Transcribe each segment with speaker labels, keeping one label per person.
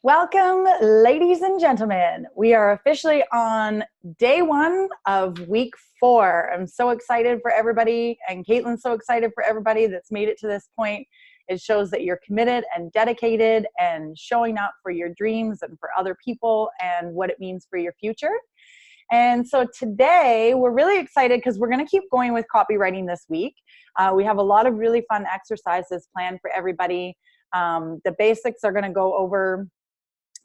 Speaker 1: Welcome, ladies and gentlemen. We are officially on day one of week 4. I'm so excited for everybody, and Caitlin's so excited for everybody that's made it to this point. It shows that you're committed and dedicated and showing up for your dreams and for other people and what it means for your future. And so today we're really excited because we're going to keep going with copywriting this week. We have a lot of really fun exercises planned for everybody. The basics are going to go over.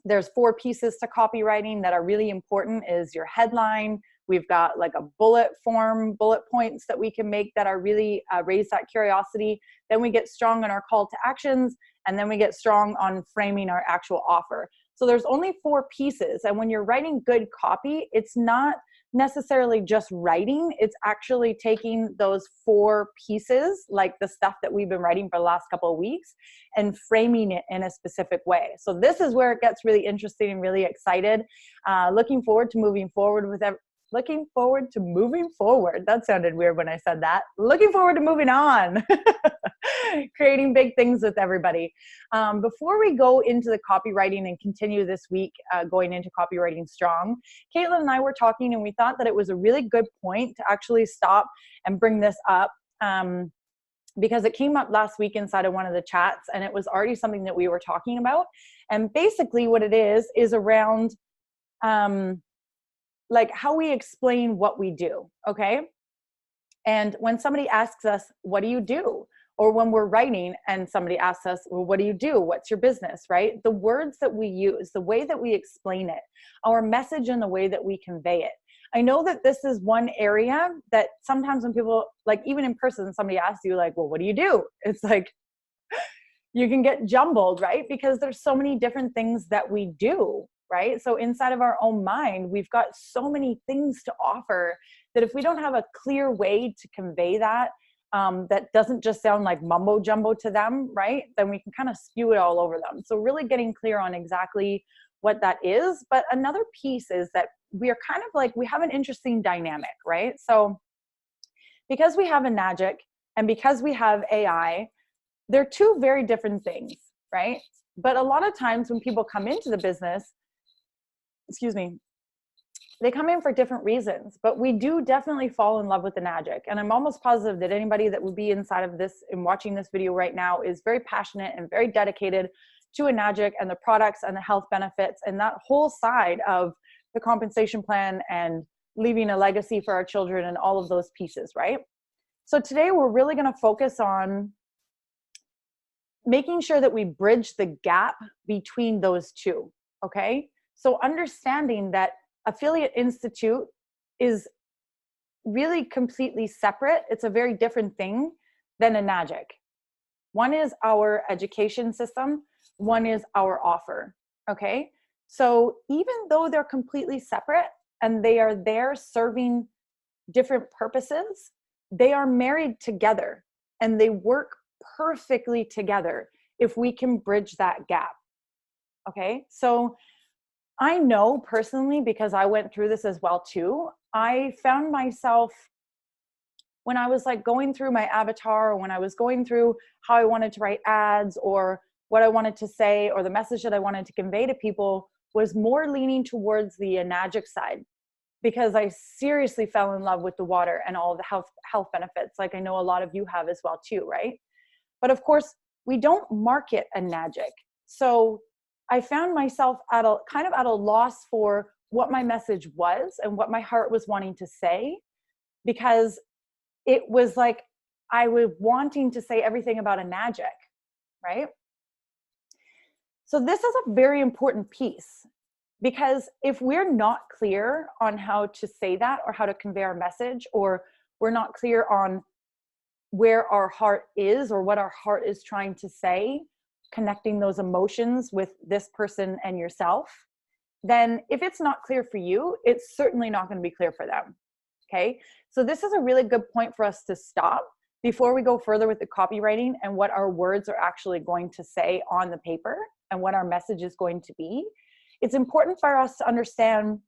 Speaker 1: There's 4 pieces to copywriting that are really important. Is your headline. We've got like a bullet points that we can make that are really raise that curiosity. Then we get strong on our call to actions, and then we get strong on framing our actual offer. So there's only 4 pieces. And when you're writing good copy, it's not necessarily just writing, it's actually taking those 4 pieces, like the stuff that we've been writing for the last couple of weeks, and framing it in a specific way. So this is where it gets really interesting and really excited. Looking forward to moving forward. That sounded weird when I said that. Looking forward to moving on. Creating big things with everybody. Before we go into the copywriting and continue this week going into copywriting strong, Caitlin and I were talking, and we thought that it was a really good point to actually stop and bring this up because it came up last week inside of one of the chats, and it was already something that we were talking about. And basically what it is around like how we explain what we do, okay? And when somebody asks us, what do you do? Or when we're writing and somebody asks us, well, what do you do? What's your business, right? The words that we use, the way that we explain it, our message and the way that we convey it. I know that this is one area that sometimes when people, like even in person, somebody asks you like, well, what do you do? It's like, you can get jumbled, right? Because there's so many different things that we do, right? So inside of our own mind, we've got so many things to offer that if we don't have a clear way to convey that, that doesn't just sound like mumbo jumbo to them, right? Then we can kind of spew it all over them. So really getting clear on exactly what that is. But another piece is that we are kind of like, we have an interesting dynamic, right? So because we have Enagic and because we have AI, they're 2 very different things, right? But a lot of times when people come into the business, they come in for different reasons, but we do definitely fall in love with Enagic. And I'm almost positive that anybody that would be inside of this and watching this video right now is very passionate and very dedicated to Enagic and the products and the health benefits and that whole side of the compensation plan and leaving a legacy for our children and all of those pieces, right? So today we're really going to focus on making sure that we bridge the gap between those 2, okay? So understanding that Affiliate Institute is really completely separate. It's a very different thing than Enagic. One is our education system, one is our offer, okay? So even though they're completely separate and they are there serving different purposes, they are married together and they work perfectly together if we can bridge that gap, okay? So I know personally, because I went through this as well too, I found myself when I was like going through my avatar, or when I was going through how I wanted to write ads or what I wanted to say or the message that I wanted to convey to people was more leaning towards the Enagic side, because I seriously fell in love with the water and all of the health benefits, like I know a lot of you have as well too, right? But of course, we don't market Enagic. So I found myself at a loss for what my message was and what my heart was wanting to say, because it was like I was wanting to say everything about Enagic, right? So this is a very important piece, because if we're not clear on how to say that or how to convey our message, or we're not clear on where our heart is or what our heart is trying to say, connecting those emotions with this person and yourself, then if it's not clear for you, it's certainly not going to be clear for them, okay? So this is a really good point for us to stop before we go further with the copywriting and what our words are actually going to say on the paper and what our message is going to be. It's important for us to understand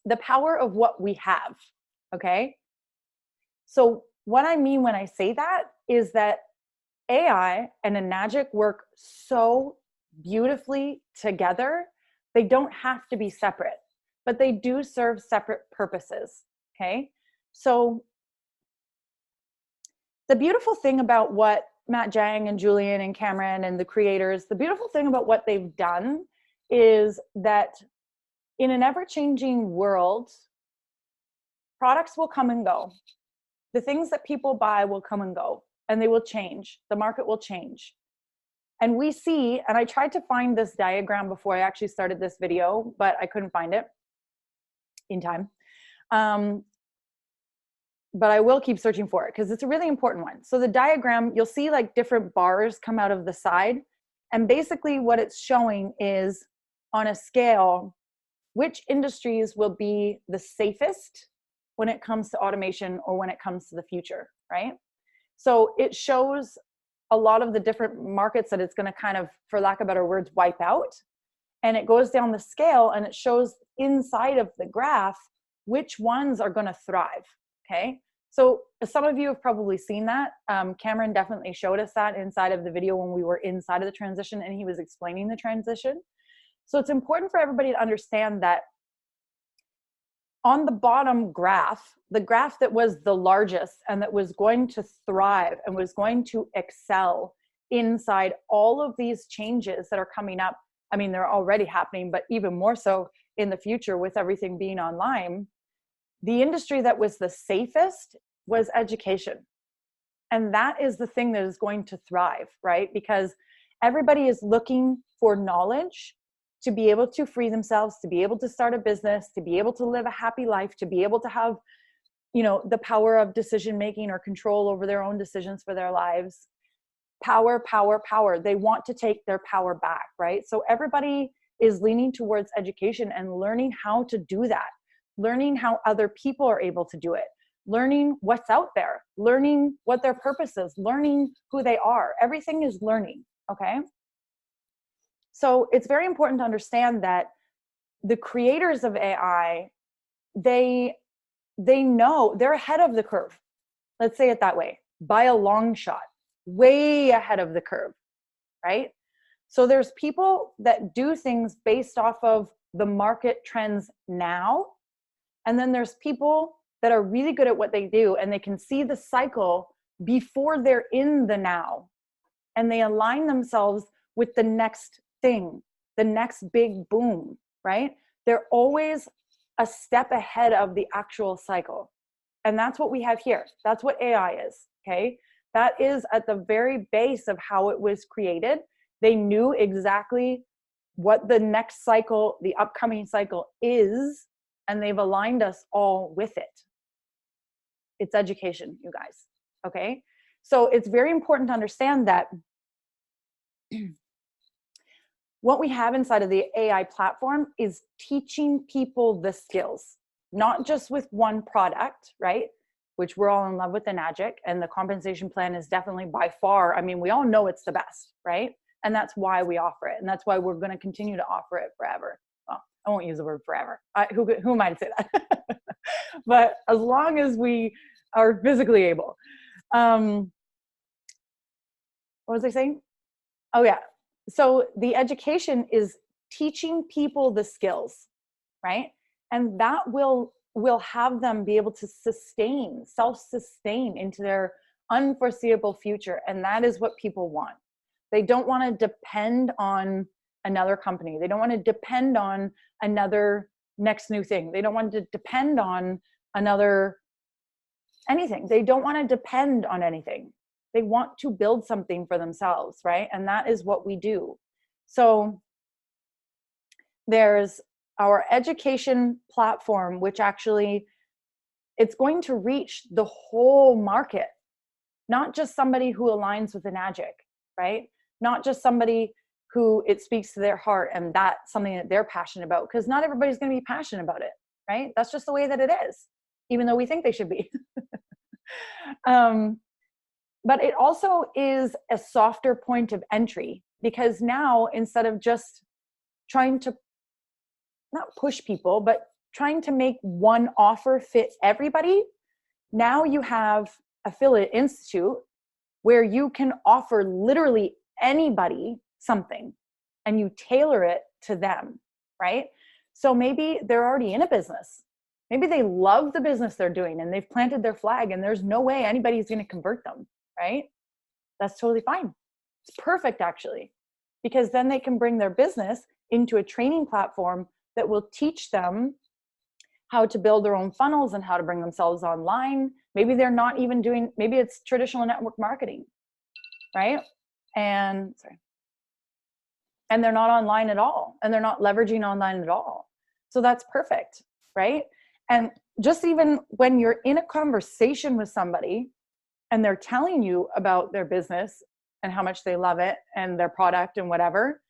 Speaker 1: the power of what we have, okay? So what I mean when I say that is that AI and Enagic work so beautifully together. They don't have to be separate, but they do serve separate purposes. Okay. So the beautiful thing about what Matt Jang and Julian and Cameron and the creators, the beautiful thing about what they've done is that in an ever-changing world, products will come and go. The things that people buy will come and go, and they will change. The market will change. And we see, and I tried to find this diagram before I actually started this video, but I couldn't find it in time. But I will keep searching for it because it's a really important one. So the diagram, you'll see like different bars come out of the side. And basically what it's showing is on a scale, which industries will be the safest when it comes to automation or when it comes to the future, right? So it shows a lot of the different markets that it's going to kind of, for lack of better words, wipe out. And it goes down the scale and it shows inside of the graph which ones are going to thrive. Okay, so some of you have probably seen that. Cameron definitely showed us that inside of the video when we were inside of the transition and he was explaining the transition. So it's important for everybody to understand that on the bottom graph, the graph that was the largest and that was going to thrive and was going to excel inside all of these changes that are coming up. I mean, they're already happening, but even more so in the future with everything being online. The industry that was the safest was education. And that is the thing that is going to thrive, right? Because everybody is looking for knowledge to be able to free themselves, to be able to start a business, to be able to live a happy life, to be able to have, you know, the power of decision making or control over their own decisions for their lives. Power, power, power. They want to take their power back, right? So everybody is leaning towards education and learning how to do that. Learning how other people are able to do it, learning what's out there, learning what their purpose is, learning who they are. Everything is learning, okay? So it's very important to understand that the creators of AI, they know they're ahead of the curve. Let's say it that way, by a long shot, way ahead of the curve, right? So there's people that do things based off of the market trends now. And then there's people that are really good at what they do and they can see the cycle before they're in the now. And they align themselves with the next thing, the next big boom, right? They're always a step ahead of the actual cycle. And that's what we have here. That's what AI is, okay? That is at the very base of how it was created. They knew exactly what the next cycle, the upcoming cycle is, and they've aligned us all with it. It's education, you guys, okay? So it's very important to understand that what we have inside of the AI platform is teaching people the skills, not just with one product, right? Which we're all in love with Enagic, and the compensation plan is definitely by far, I mean, we all know it's the best, right? And that's why we offer it. And that's why we're going to continue to offer it forever. Well, I won't use the word forever. Who am I to say that? But as long as we are physically able. What was I saying? Oh yeah. So the education is teaching people the skills, right? And that will have them be able to sustain, self-sustain into their unforeseeable future. And that is what people want. They don't want to depend on another company. They don't want to depend on another next new thing. They don't want to depend on another anything. They don't want to depend on anything. They want to build something for themselves, right? And that is what we do. So there's our education platform, which actually, it's going to reach the whole market, not just somebody who aligns with Enagic, right? Not just somebody who it speaks to their heart and that's something that they're passionate about, because not everybody's going to be passionate about it, right? That's just the way that it is, even though we think they should be. But it also is a softer point of entry, because now instead of just trying to not push people, but trying to make one offer fit everybody, now you have Affiliate Institute where you can offer literally anybody something. and you tailor it to them, right? So maybe they're already in a business. Maybe they love the business they're doing and they've planted their flag and there's no way anybody's going to convert them, right? That's totally fine. It's perfect, actually, because then they can bring their business into a training platform that will teach them how to build their own funnels and how to bring themselves online. Maybe they're not even doing, maybe it's traditional network marketing, right? And they're not online at all, and they're not leveraging online at all. So that's perfect, right? And just even when you're in a conversation with somebody and they're telling you about their business and how much they love it and their product and whatever,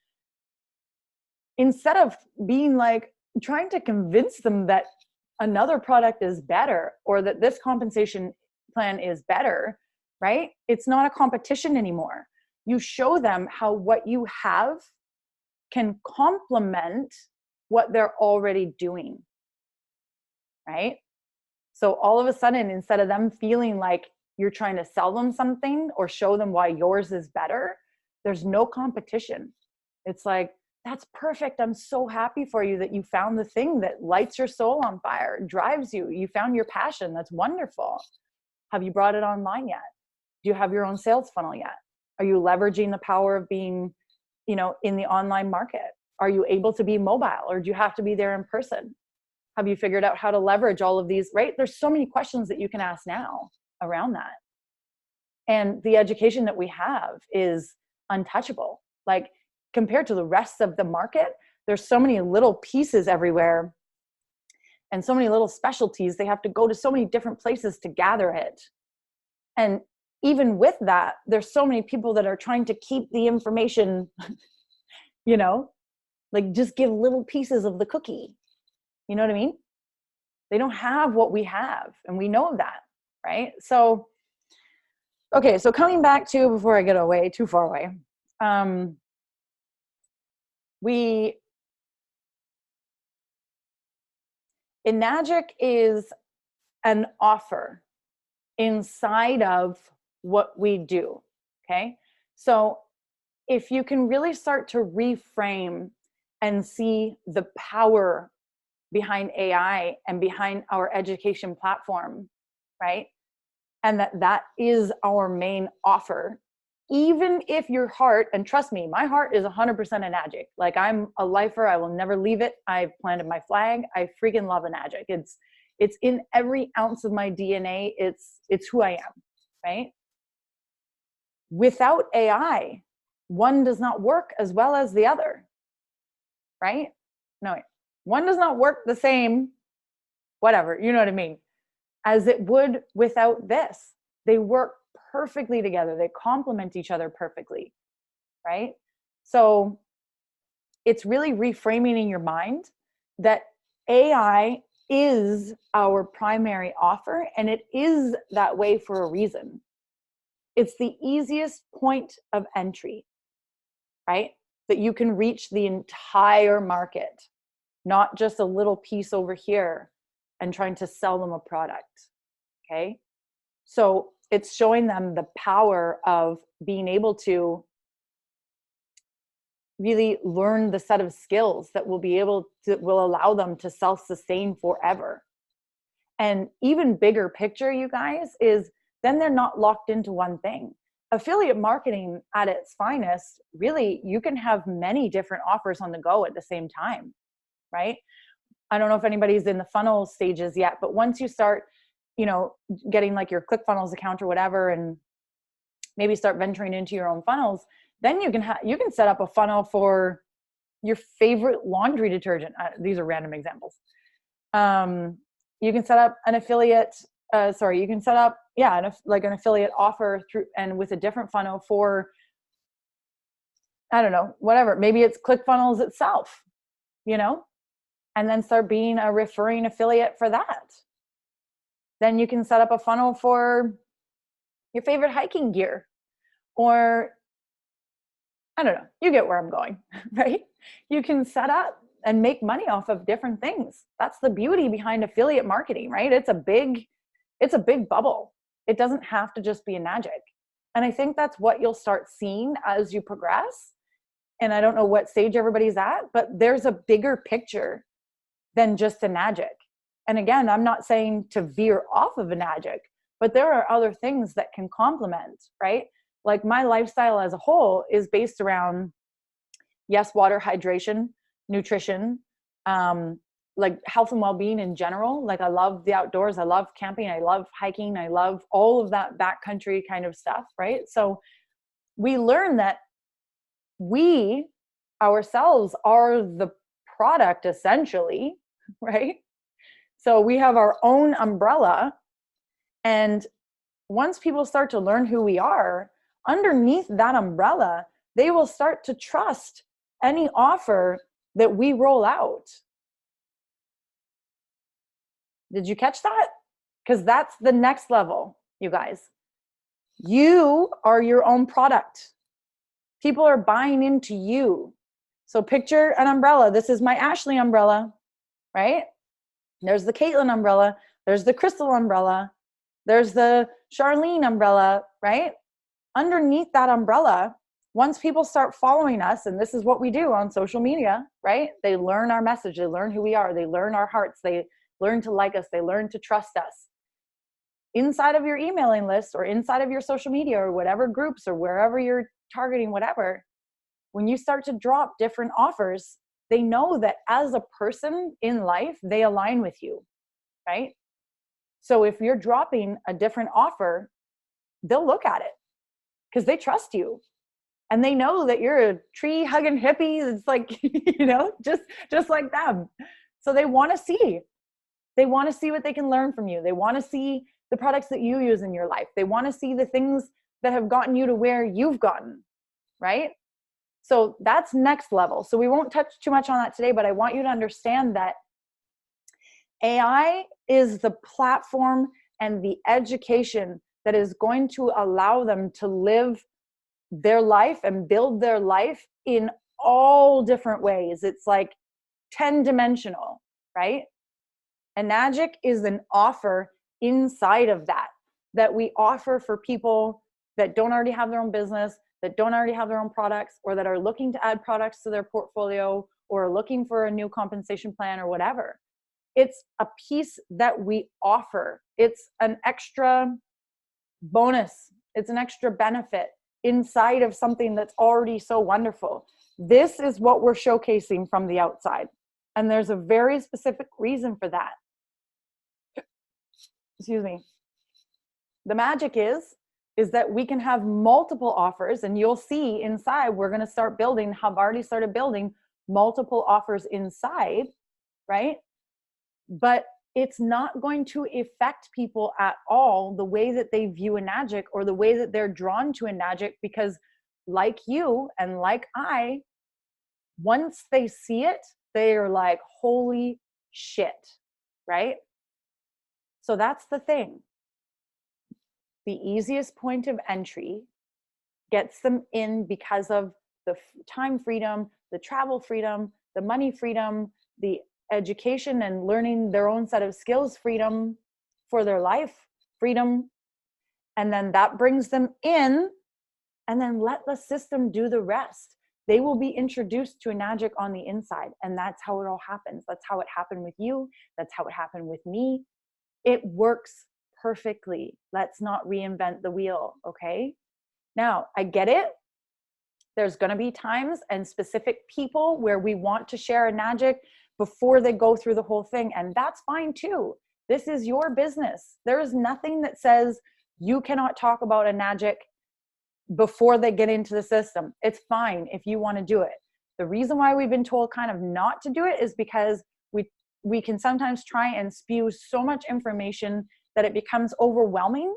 Speaker 1: instead of being like trying to convince them that another product is better or that this compensation plan is better, right? It's not a competition anymore. You show them how what you have can complement what they're already doing, right? So all of a sudden, instead of them feeling like you're trying to sell them something or show them why yours is better, there's no competition. It's like, that's perfect. I'm so happy for you that you found the thing that lights your soul on fire, drives you. You found your passion. That's wonderful. Have you brought it online yet? Do you have your own sales funnel yet? Are you leveraging the power of being, in the online market? Are you able to be mobile, or do you have to be there in person? Have you figured out how to leverage all of these, right? There's so many questions that you can ask now around that. And the education that we have is untouchable. Like, compared to the rest of the market, there's so many little pieces everywhere and so many little specialties. They have to go to so many different places to gather it. And even with that, there's so many people that are trying to keep the information, like just give little pieces of the cookie. You know what I mean? They don't have what we have, and we know that, right? So, okay, so coming back to, before I get away too far away, Enagic is an offer inside of what we do, okay? So if you can really start to reframe and see the power behind AI and behind our education platform, right? And that is our main offer. Even if your heart, and trust me, my heart is 100% Enagic. Like, I'm a lifer. I will never leave it. I've planted my flag. I freaking love Enagic. It's in every ounce of my DNA. It's who I am, right? Without AI, one does not work as well as the other, right? No, one does not work the same, whatever, you know what I mean, as it would without this. They work perfectly together. They complement each other perfectly, right? So it's really reframing in your mind that AI is our primary offer, and it is that way for a reason. It's the easiest point of entry, right? That you can reach the entire market, not just a little piece over here and trying to sell them a product, okay? So it's showing them the power of being able to really learn the set of skills that will allow them to self-sustain forever. And even bigger picture, you guys, is then they're not locked into one thing. Affiliate marketing at its finest, really, you can have many different offers on the go at the same time, right? I don't know if anybody's in the funnel stages yet, but once you start, getting like your ClickFunnels account or whatever, and maybe start venturing into your own funnels, then you can set up a funnel for your favorite laundry detergent. These are random examples. You can set up an affiliate. You can set up, an affiliate offer through, and with a different funnel for, I don't know, whatever. Maybe it's ClickFunnels itself, and then start being a referring affiliate for that. Then you can set up a funnel for your favorite hiking gear, or I don't know, you get where I'm going, right? You can set up and make money off of different things. That's the beauty behind affiliate marketing, right? It's a big bubble. It doesn't have to just be Enagic. And I think that's what you'll start seeing as you progress. and I don't know what stage everybody's at, but there's a bigger picture than just Enagic. And again, I'm not saying to veer off of Enagic, but there are other things that can complement, right? Like my lifestyle as a whole is based around, yes, water, hydration, nutrition, like health and well-being in general. Like I love the outdoors. I love camping. I love hiking. I love all of that backcountry kind of stuff, right? So we learn that we ourselves are the product essentially, right? So we have our own umbrella. And once people start to learn who we are, underneath that umbrella, they will start to trust any offer that we roll out. Did you catch that? Because that's the next level, you guys. You are your own product. People are buying into you. So picture an umbrella. This is my Ashley umbrella, right? There's the Caitlin umbrella. There's the Crystal umbrella. There's the Charlene umbrella, right? Underneath that umbrella, once people start following us, and this is what we do on social media, right? They learn our message. They learn who we are. They learn our hearts. They learn to like us. They learn to trust us. Inside of your emailing list or inside of your social media or whatever groups or wherever you're targeting, whatever, when you start to drop different offers, they know that as a person in life, they align with you, right? So if you're dropping a different offer, they'll look at it because they trust you. And they know that you're a tree hugging hippie. It's like, you know, just like them. So they want to see. They want to see what they can learn from you. They want to see the products that you use in your life. They want to see the things that have gotten you to where you've gotten, right? So that's next level. So we won't touch too much on that today, but I want you to understand that AI is the platform and the education that is going to allow them to live their life and build their life in all different ways. It's like 10-dimensional, right? Enagic is an offer inside of that we offer for people that don't already have their own business, that don't already have their own products, or that are looking to add products to their portfolio or looking for a new compensation plan or whatever. It's a piece that we offer. It's an extra bonus. It's an extra benefit inside of something that's already so wonderful. This is what we're showcasing from the outside. And there's a very specific reason for that. Excuse me. The magic is that we can have multiple offers, and you'll see inside, we're going to start building, have already started building multiple offers inside, right? But it's not going to affect people at all the way that they view Enagic or the way that they're drawn to Enagic, because like you and like I, once they see it, they are like, holy shit, right? So that's the thing. The easiest point of entry gets them in because of the time freedom, the travel freedom, the money freedom, the education and learning their own set of skills freedom for their life freedom. And then that brings them in, and then let the system do the rest. They will be introduced to Enagic on the inside, and that's how it all happens. That's how it happened with you. That's how it happened with me. It works perfectly. Let's not reinvent the wheel, okay? Now, I get it. There's going to be times and specific people where we want to share Enagic before they go through the whole thing, and that's fine too. This is your business. There is nothing that says you cannot talk about Enagic before they get into the system. It's fine if you want to do it. The reason why we've been told kind of not to do it is because we can sometimes try and spew so much information that it becomes overwhelming.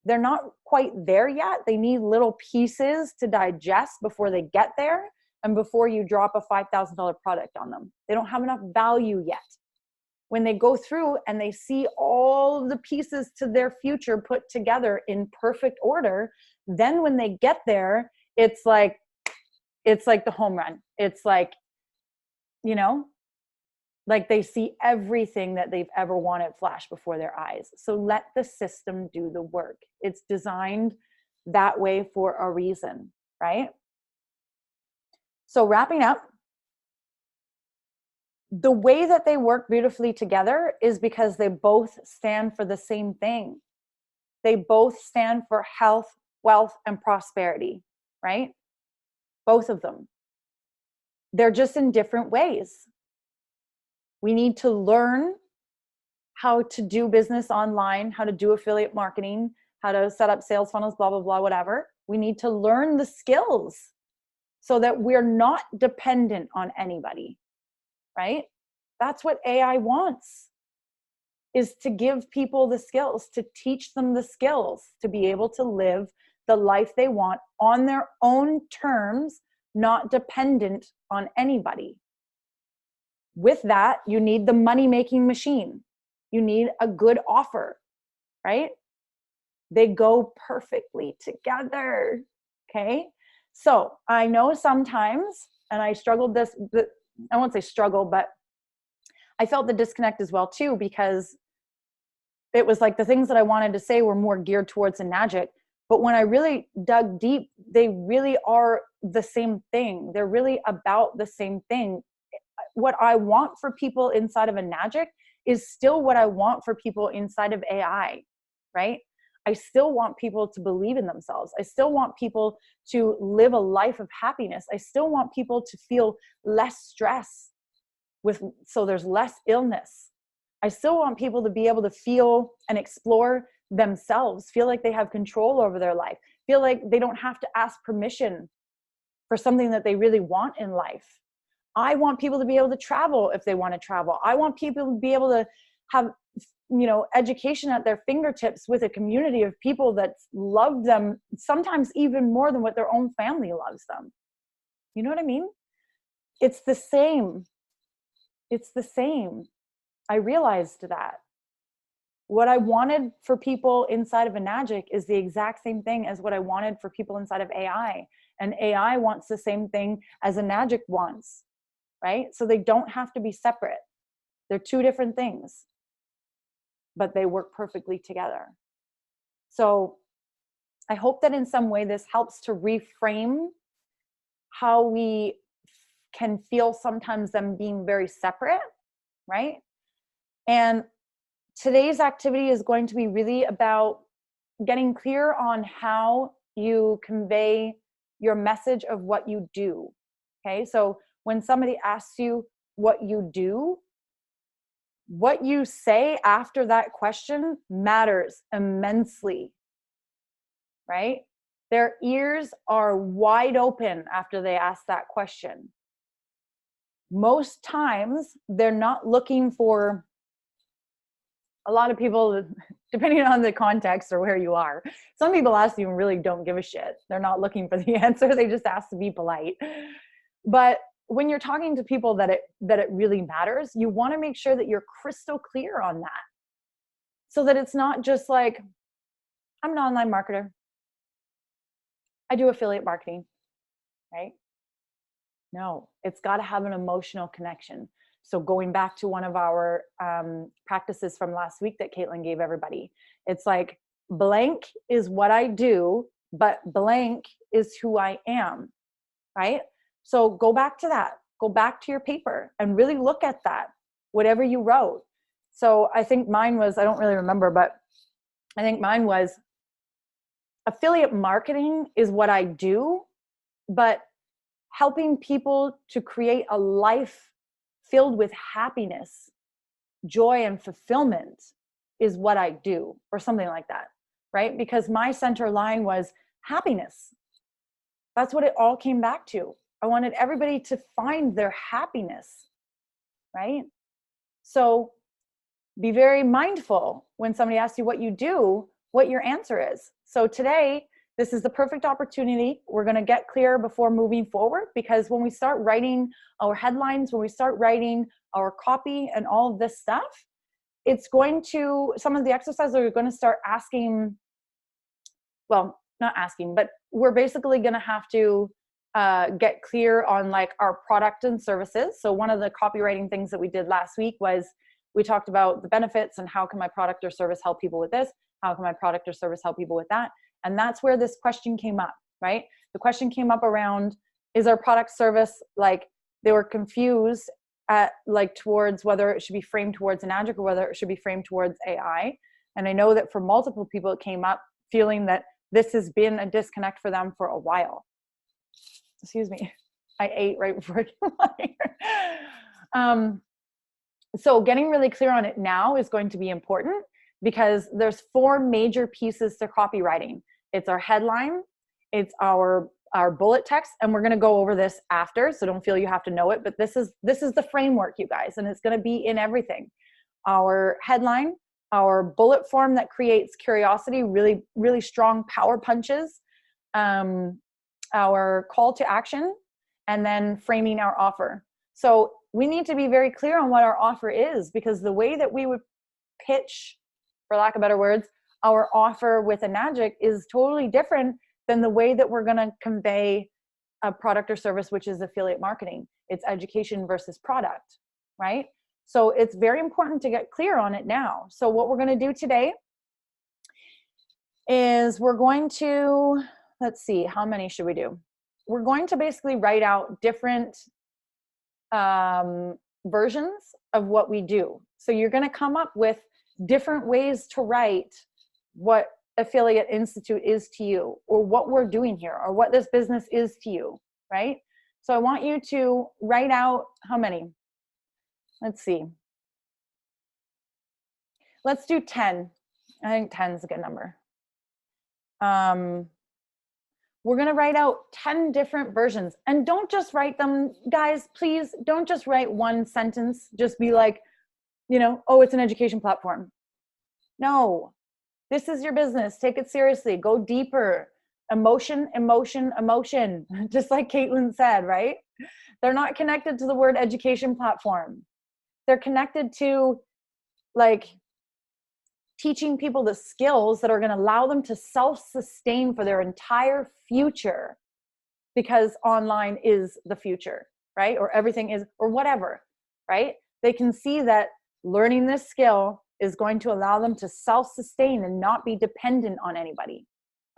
Speaker 1: They're not quite there yet. They need little pieces to digest before they get there and before you drop a $5,000 product on them. They don't have enough value yet. When they go through and they see all of the pieces to their future put together in perfect order, then when they get there, it's like the home run. It's like, you know, like they see everything that they've ever wanted flash before their eyes. So let the system do the work. It's designed that way for a reason, right? So wrapping up, the way that they work beautifully together is because they both stand for the same thing. They both stand for health, wealth, and prosperity, right? Both of them. They're just in different ways. We need to learn how to do business online, how to do affiliate marketing, how to set up sales funnels, blah, blah, blah, whatever. We need to learn the skills so that we're not dependent on anybody, right? That's what AI wants, is to give people the skills, to teach them the skills, to be able to live the life they want on their own terms, not dependent on anybody. With that, you need the money-making machine. You need a good offer, right? They go perfectly together, okay? So I know sometimes, and I struggled this, I won't say struggle, but I felt the disconnect as well too, because it was like the things that I wanted to say were more geared towards Enagic. But when I really dug deep, they really are the same thing. They're really about the same thing. What I want for people inside of Enagic is still what I want for people inside of AI, right? I still want people to believe in themselves. I still want people to live a life of happiness. I still want people to feel less stress so there's less illness. I still want people to be able to feel and explore themselves, feel like they have control over their life, feel like they don't have to ask permission for something that they really want in life. I want people to be able to travel if they want to travel. I want people to be able to have, education at their fingertips with a community of people that love them, sometimes even more than what their own family loves them. You know what I mean? It's the same. It's the same. I realized that. What I wanted for people inside of Enagic is the exact same thing as what I wanted for people inside of AI. And AI wants the same thing as Enagic wants, right? So they don't have to be separate. They're two different things, but they work perfectly together. So I hope that in some way this helps to reframe how we can feel sometimes them being very separate, right? And today's activity is going to be really about getting clear on how you convey your message of what you do. Okay, so when somebody asks you what you do, what you say after that question matters immensely, right? Their ears are wide open after they ask that question. Most times, they're not looking for, a lot of people, depending on the context or where you are, some people ask you and really don't give a shit. They're not looking for the answer. They just ask to be polite. But when you're talking to people that it really matters, you want to make sure that you're crystal clear on that, so that it's not just like, I'm an online marketer, I do affiliate marketing, right? No, it's got to have an emotional connection. So going back to one of our practices from last week that Caitlin gave everybody, it's like, blank is what I do, but blank is who I am, right? So go back to that. Go back to your paper and really look at that, whatever you wrote. So I think mine was, I don't really remember, but I think mine was, affiliate marketing is what I do, but helping people to create a life filled with happiness, joy, and fulfillment is what I do, or something like that, right? Because my center line was happiness. That's what it all came back to. I wanted everybody to find their happiness, right? So be very mindful when somebody asks you what you do, what your answer is. So today, this is the perfect opportunity. We're going to get clear before moving forward, because when we start writing our headlines, when we start writing our copy and all of this stuff, it's going to, some of the exercises are going to start asking, well, not asking, but we're basically going to have to get clear on like our product and services. So one of the copywriting things that we did last week was we talked about the benefits and how can my product or service help people with this? How can my product or service help people with that? And that's where this question came up, right? The question came up around Is our product service, like, they were confused at, like, towards whether it should be framed towards Enagic or whether it should be framed towards AI. And I know that for multiple people, it came up feeling that this has been a disconnect for them for a while. Excuse me. I ate right before I came on here. So getting really clear on it now is going to be important, because there's 4 major pieces to copywriting. It's our headline, it's our bullet text, and we're going to go over this after, so don't feel you have to know it, but this is the framework, you guys, and it's going to be in everything. Our headline, our bullet form that creates curiosity, really, really strong power punches, our call to action, and then framing our offer. So we need to be very clear on what our offer is, because the way that we would pitch, for lack of better words, our offer with Enagic is totally different than the way that we're going to convey a product or service, which is affiliate marketing. It's education versus product, right? So it's very important to get clear on it now. So what we're going to do today is we're going to, let's see, how many should we do? We're going to basically write out different versions of what we do. So you're going to come up with different ways to write what Affiliate Institute is to you, or what we're doing here, or what this business is to you, right? So I want you to write out how many? Let's see. Let's do 10. I think 10 is a good number. We're going to write out 10 different versions, and don't just write them, guys, please don't just write one sentence. Just be like, you know, oh, it's an education platform. No, this is your business. Take it seriously. Go deeper. Emotion, emotion, emotion. Just like Caitlin said, right? They're not connected to the word education platform. They're connected to, like, teaching people the skills that are going to allow them to self-sustain for their entire future, because online is the future, right? Or everything is, or whatever, right? They can see that learning this skill is going to allow them to self-sustain and not be dependent on anybody,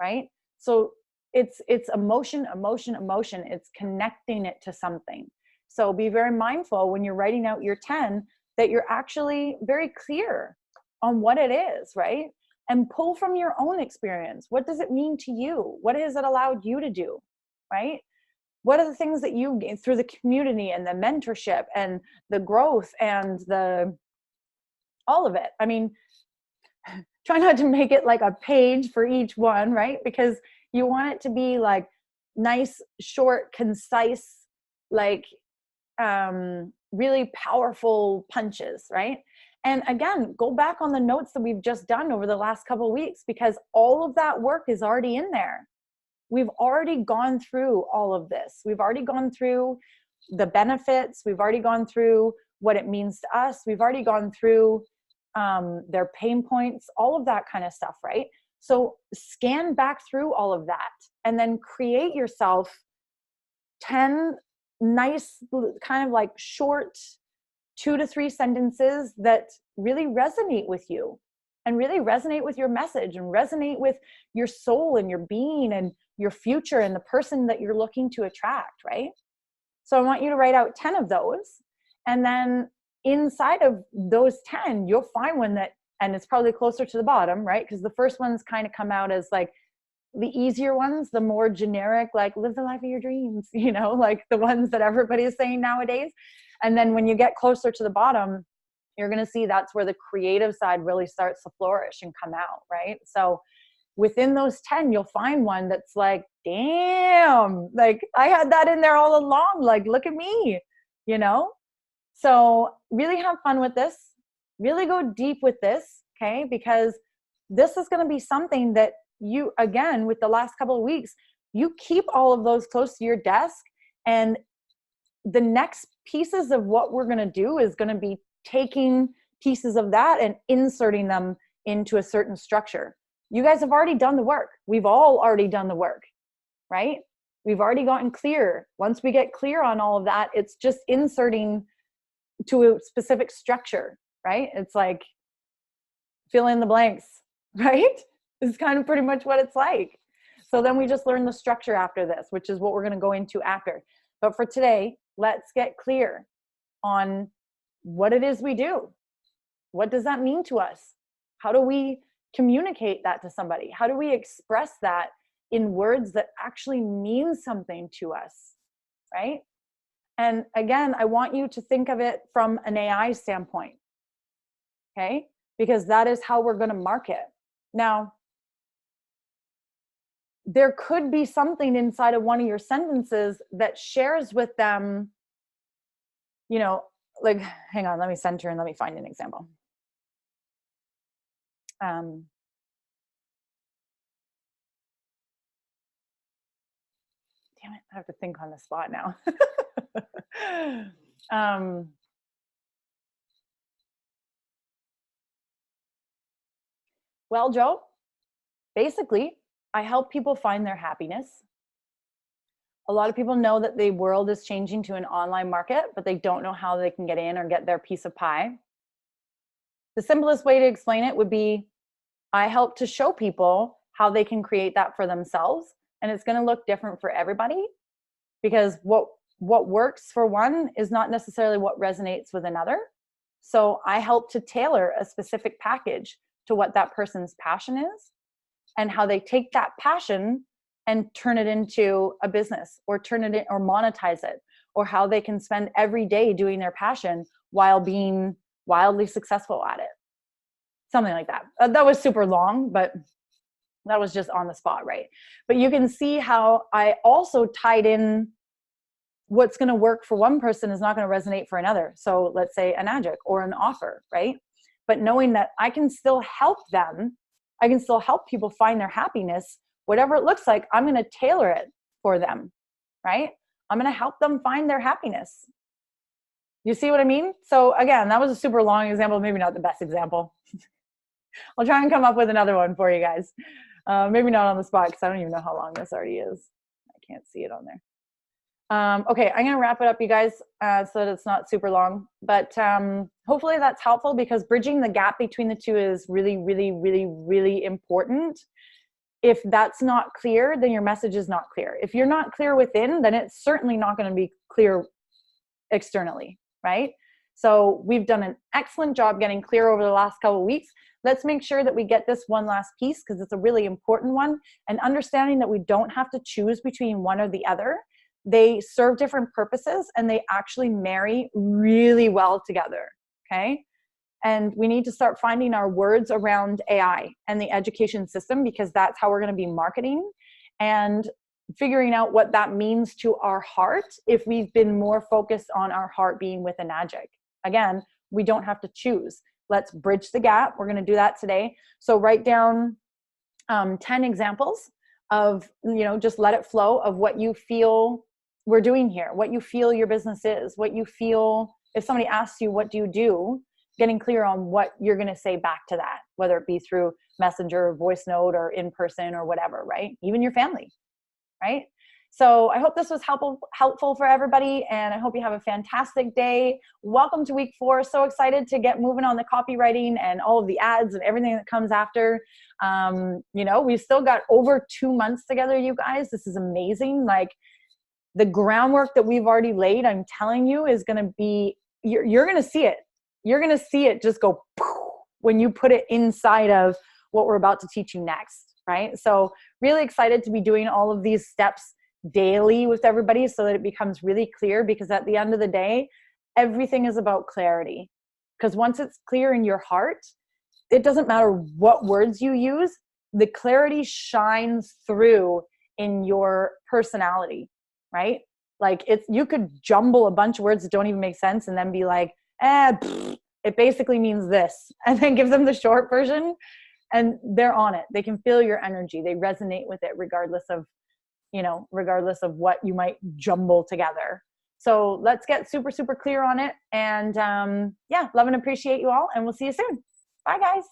Speaker 1: right? So it's emotion, emotion, emotion. It's connecting it to something. So be very mindful when you're writing out your 10 that you're actually very clear on what it is, right? And pull from your own experience. What does it mean to you? What has it allowed you to do, right? What are the things that you gain through the community and the mentorship and the growth and the all of it? I mean, try not to make it like a page for each one, right? Because you want it to be like nice, short, concise, like really powerful punches, right? And again, go back on the notes that we've just done over the last couple of weeks, because all of that work is already in there. We've already gone through all of this. We've already gone through the benefits. We've already gone through what it means to us. We've already gone through their pain points, all of that kind of stuff, right? So scan back through all of that and then create yourself 10 nice, kind of like short 2 to 3 sentences that really resonate with you and really resonate with your message and resonate with your soul and your being and your future and the person that you're looking to attract, right? So I want you to write out 10 of those. And then inside of those 10, you'll find one that, and it's probably closer to the bottom, right? Because the first ones kind of come out as like the easier ones, the more generic, like live the life of your dreams, you know, like the ones that everybody is saying nowadays. And then when you get closer to the bottom, you're going to see that's where the creative side really starts to flourish and come out, right? So within those 10, you'll find one that's like, damn, like I had that in there all along. Like, look at me, you know? So really have fun with this. Really go deep with this, okay? Because this is going to be something that you, again, with the last couple of weeks, you keep all of those close to your desk. And the next pieces of what we're going to do is going to be taking pieces of that and inserting them into a certain structure. You guys have already done the work. We've all already done the work, right? We've already gotten clear. Once we get clear on all of that, it's just inserting to a specific structure, right? It's like fill in the blanks, right? It's kind of pretty much what it's like. So then we just learn the structure after this, which is what we're going to go into after. But for today, let's get clear on what it is we do. What does that mean to us? How do we communicate that to somebody? How do we express that in words that actually mean something to us, right? And again, I want you to think of it from an AI standpoint, okay? Because that is how we're going to market. Now, there could be something inside of one of your sentences that shares with them, you know, like, hang on, let me center and let me find an example. Damn it, I have to think on the spot now. Well, Joe, basically, I help people find their happiness. A lot of people know that the world is changing to an online market, but they don't know how they can get in or get their piece of pie. The simplest way to explain it would be, I help to show people how they can create that for themselves. And it's going to look different for everybody, because what works for one is not necessarily what resonates with another. So I help to tailor a specific package to what that person's passion is, and how they take that passion and turn it into a business, or turn it in, or monetize it, or how they can spend every day doing their passion while being wildly successful at it. Something like that. That was super long, but that was just on the spot, right? But you can see how I also tied in what's going to work for one person is not going to resonate for another. So let's say Enagic or an offer, right? But knowing that I can still help them, I can still help people find their happiness, whatever it looks like, I'm going to tailor it for them, right? I'm going to help them find their happiness. You see what I mean? So again, that was a super long example, maybe not the best example. I'll try and come up with another one for you guys. Maybe not on the spot, because I don't even know how long this already is. I can't see it on there. Okay, I'm going to wrap it up, you guys, so that it's not super long. But hopefully that's helpful, because bridging the gap between the two is really, really, really, really important. If that's not clear, then your message is not clear. If you're not clear within, then it's certainly not going to be clear externally, right? So we've done an excellent job getting clear over the last couple of weeks. Let's make sure that we get this one last piece, because it's a really important one, and understanding that we don't have to choose between one or the other. They serve different purposes, and they actually marry really well together, okay? And we need to start finding our words around AI and the education system, because that's how we're going to be marketing, and figuring out what that means to our heart if we've been more focused on our heart being with Enagic. Again, we don't have to choose. Let's bridge the gap. We're going to do that today. So write down 10 examples of, you know, just let it flow, of what you feel we're doing here, what you feel your business is, what you feel, if somebody asks you, what do you do? Getting clear on what you're going to say back to that, whether it be through messenger or voice note or in person or whatever, right? Even your family, right? So I hope this was helpful for everybody, and I hope you have a fantastic day. Welcome to week 4. So excited to get moving on the copywriting and all of the ads and everything that comes after. You know, we've still got over 2 months together, you guys. This is amazing. Like, the groundwork that we've already laid, I'm telling you, is going to be, you're going to see it. You're going to see it just go poof when you put it inside of what we're about to teach you next, right? So really excited to be doing all of these steps daily with everybody, so that it becomes really clear, because at the end of the day, everything is about clarity. Because once it's clear in your heart, it doesn't matter what words you use, the clarity shines through in your personality, right? Like, it's, you could jumble a bunch of words that don't even make sense and then be like, it basically means this, and then give them the short version, and they're on it. They can feel your energy. They resonate with it, regardless of, you know, regardless of what you might jumble together. So let's get super, super clear on it. And yeah, love and appreciate you all, and we'll see you soon. Bye, guys.